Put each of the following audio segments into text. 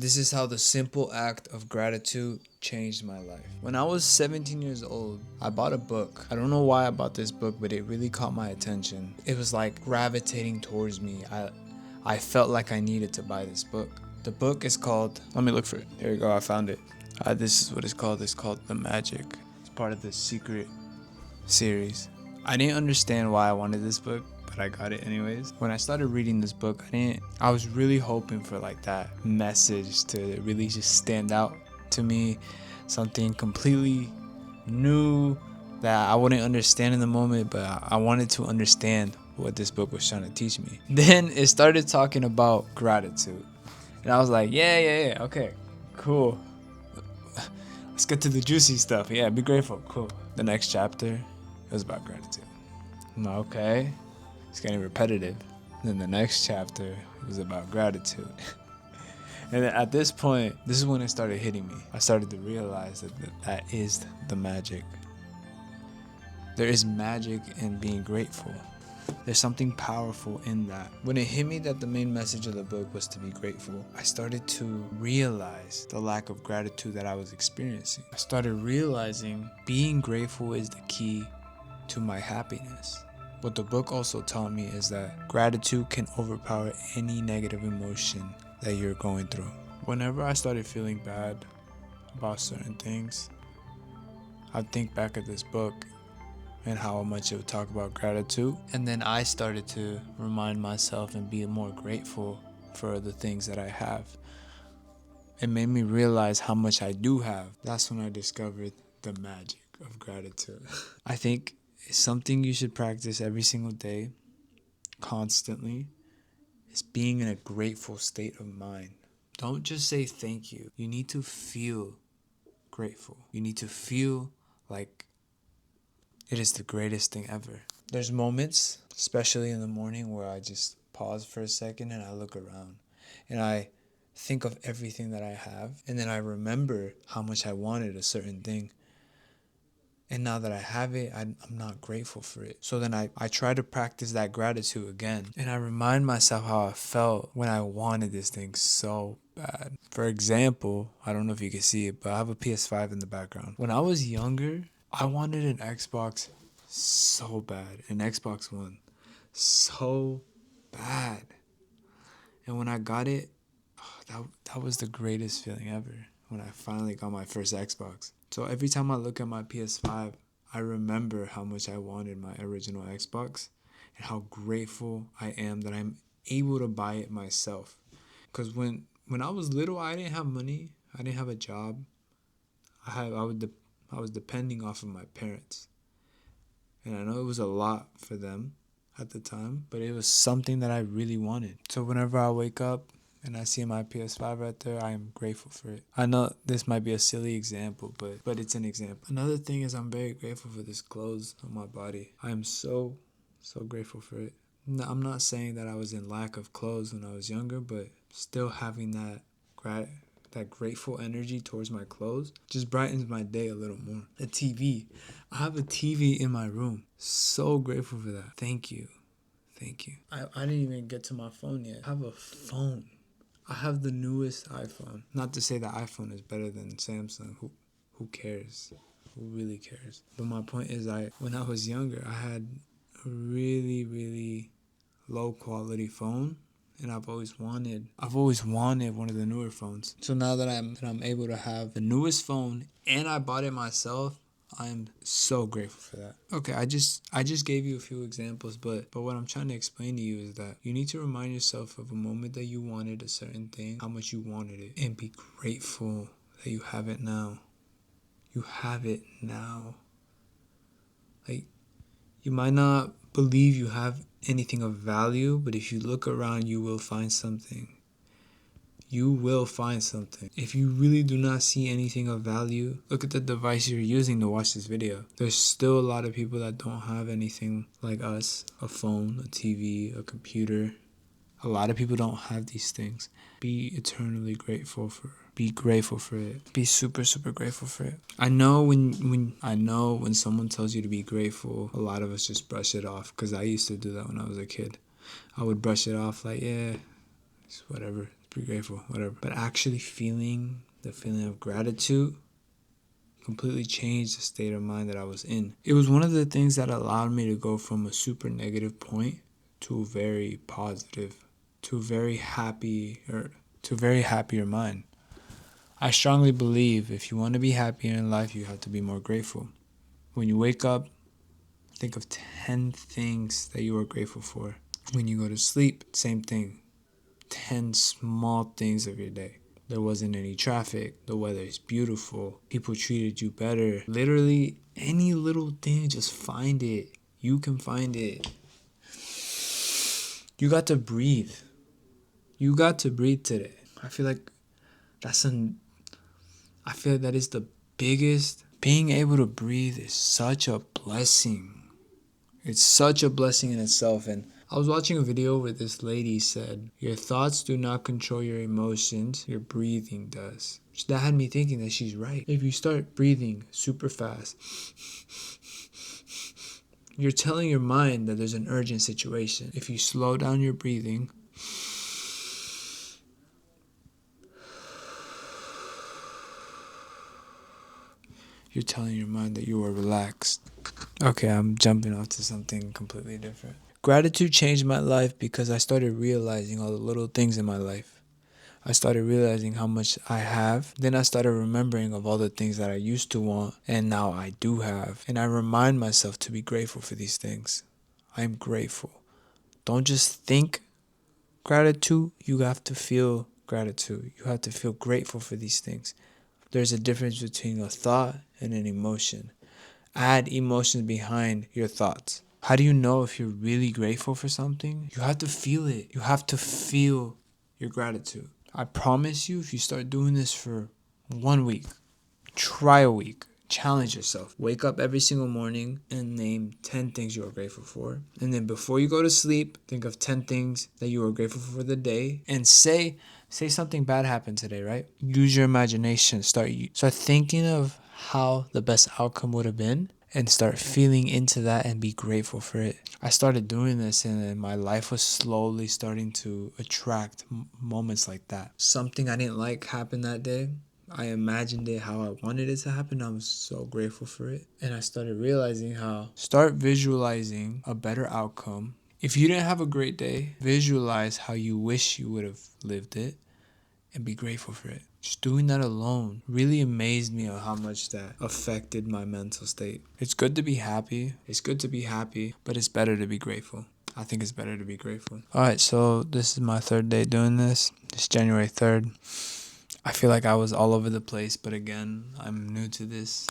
This is how the simple act of gratitude changed my life. When I was 17 years old, I bought a book. I don't know why I bought this book, but it really caught my attention. It was like gravitating towards me. I felt like I needed to buy this book. The book is called, let me look for it. There you go, I found it. This is what it's called. It's called The Magic. It's part of the Secret series. I didn't understand why I wanted this book, but I got it anyways. When I started reading this book, I was really hoping for like that message to really just stand out to me, something completely new that I wouldn't understand in the moment, but I wanted to understand what this book was trying to teach me. Then it started talking about gratitude, and I was like, yeah, okay, cool. Let's get to the juicy stuff. Yeah, be grateful. Cool. The next chapter, it was about gratitude. I'm like, okay, it's getting repetitive. Then the next chapter was about gratitude. And then at this point, this is when it started hitting me. I started to realize that is the magic. There is magic in being grateful. There's something powerful in that. When it hit me that the main message of the book was to be grateful, I started to realize the lack of gratitude that I was experiencing. I started realizing being grateful is the key to my happiness. What the book also taught me is that gratitude can overpower any negative emotion that you're going through. Whenever I started feeling bad about certain things, I'd think back at this book and how much it would talk about gratitude. And then I started to remind myself and be more grateful for the things that I have. It made me realize how much I do have. That's when I discovered the magic of gratitude. I think it's something you should practice every single day, constantly, is being in a grateful state of mind. Don't just say thank you. You need to feel grateful. You need to feel like it is the greatest thing ever. There's moments, especially in the morning, where I just pause for a second and I look around and I think of everything that I have, and then I remember how much I wanted a certain thing. And now that I have it, I'm not grateful for it. So then I try to practice that gratitude again. And I remind myself how I felt when I wanted this thing so bad. For example, I don't know if you can see it, but I have a PS5 in the background. When I was younger, I wanted an Xbox so bad. An Xbox One. So bad. And when I got it, that was the greatest feeling ever. When I finally got my first Xbox. So every time I look at my PS5, I remember how much I wanted my original Xbox and how grateful I am that I'm able to buy it myself. Because when I was little, I didn't have money. I didn't have a job. I was depending off of my parents. And I know it was a lot for them at the time, but it was something that I really wanted. So whenever I wake up and I see my PS5 right there, I am grateful for it. I know this might be a silly example, but it's an example. Another thing is I'm very grateful for this clothes on my body. I am so grateful for it. No, I'm not saying that I was in lack of clothes when I was younger, but still having that grateful energy towards my clothes just brightens my day a little more. A TV. I have a TV in my room. So grateful for that. Thank you. I didn't even get to my phone yet. I have a phone. I have the newest iPhone. Not to say that iPhone is better than Samsung. Who cares? Who really cares? But my point is, when I was younger, I had a really, really low quality phone, and I've always wanted one of the newer phones. So now that I'm able to have the newest phone and I bought it myself, I'm so grateful for that. Okay, I just gave you a few examples, but what I'm trying to explain to you is that you need to remind yourself of a moment that you wanted a certain thing, how much you wanted it, and be grateful that you have it now. You have it now. Like, you might not believe you have anything of value, but if you look around, you will find something. You will find something. If you really do not see anything of value, look at the device you're using to watch this video. There's still a lot of people that don't have anything like us. A phone, a TV, a computer. A lot of people don't have these things. Be eternally grateful for it. Be grateful for it. Be super grateful for it. I know when someone tells you to be grateful, a lot of us just brush it off, because I used to do that when I was a kid. I would brush it off like, yeah, it's whatever. be grateful, whatever. But actually feeling the feeling of gratitude completely changed the state of mind that I was in. It was one of the things that allowed me to go from a super negative point to a very positive, to a very happy, or to a very happier mind. I strongly believe if you want to be happier in life, you have to be more grateful. When you wake up, think of 10 things that you are grateful for. When you go to sleep, same thing. 10 small things of your day. There wasn't any traffic. The weather is beautiful. People treated you better. Literally, any little thing, just find it. You can find it. You got to breathe. You got to breathe today. I feel like that is the biggest. Being able to breathe is such a blessing. It's such a blessing in itself. And I was watching a video where this lady said, your thoughts do not control your emotions, your breathing does. That had me thinking that she's right. If you start breathing super fast, you're telling your mind that there's an urgent situation. If you slow down your breathing, you're telling your mind that you are relaxed. Okay, I'm jumping off to something completely different. Gratitude changed my life because I started realizing all the little things in my life. I started realizing how much I have. Then I started remembering of all the things that I used to want and now I do have. And I remind myself to be grateful for these things. I'm grateful. Don't just think gratitude. You have to feel gratitude. You have to feel grateful for these things. There's a difference between a thought and an emotion. Add emotions behind your thoughts. How do you know if you're really grateful for something? You have to feel it. You have to feel your gratitude. I promise you, if you start doing this for 1 week, try a week, challenge yourself. Wake up every single morning and name 10 things you are grateful for. And then before you go to sleep, think of 10 things that you are grateful for the day. And say something bad happened today, right? Use your imagination. Start thinking of how the best outcome would have been and start feeling into that and be grateful for it. I started doing this and then my life was slowly starting to attract moments like that. Something I didn't like happened that day. I imagined it how I wanted it to happen. I was so grateful for it. And I started realizing start visualizing a better outcome. If you didn't have a great day, visualize how you wish you would have lived it and be grateful for it. Just doing that alone really amazed me on how much that affected my mental state. It's good to be happy. But it's better to be grateful. I think it's better to be grateful. Alright, so this is my 3rd day doing this. It's January 3rd. I feel like I was all over the place, but again, I'm new to this.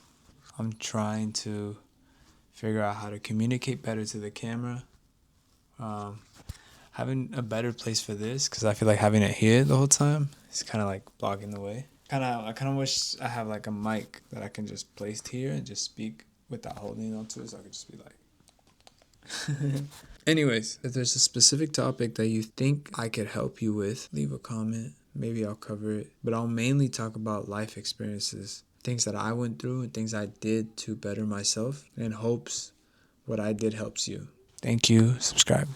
I'm trying to figure out how to communicate better to the camera. Having a better place for this, because I feel like having it here the whole time is kind of like blocking the way. I kind of wish I have like a mic that I can just place here and just speak without holding onto it, so I could just be like... Anyways, if there's a specific topic that you think I could help you with, leave a comment. Maybe I'll cover it. But I'll mainly talk about life experiences, things that I went through and things I did to better myself, and hopes what I did helps you. Thank you. Subscribe.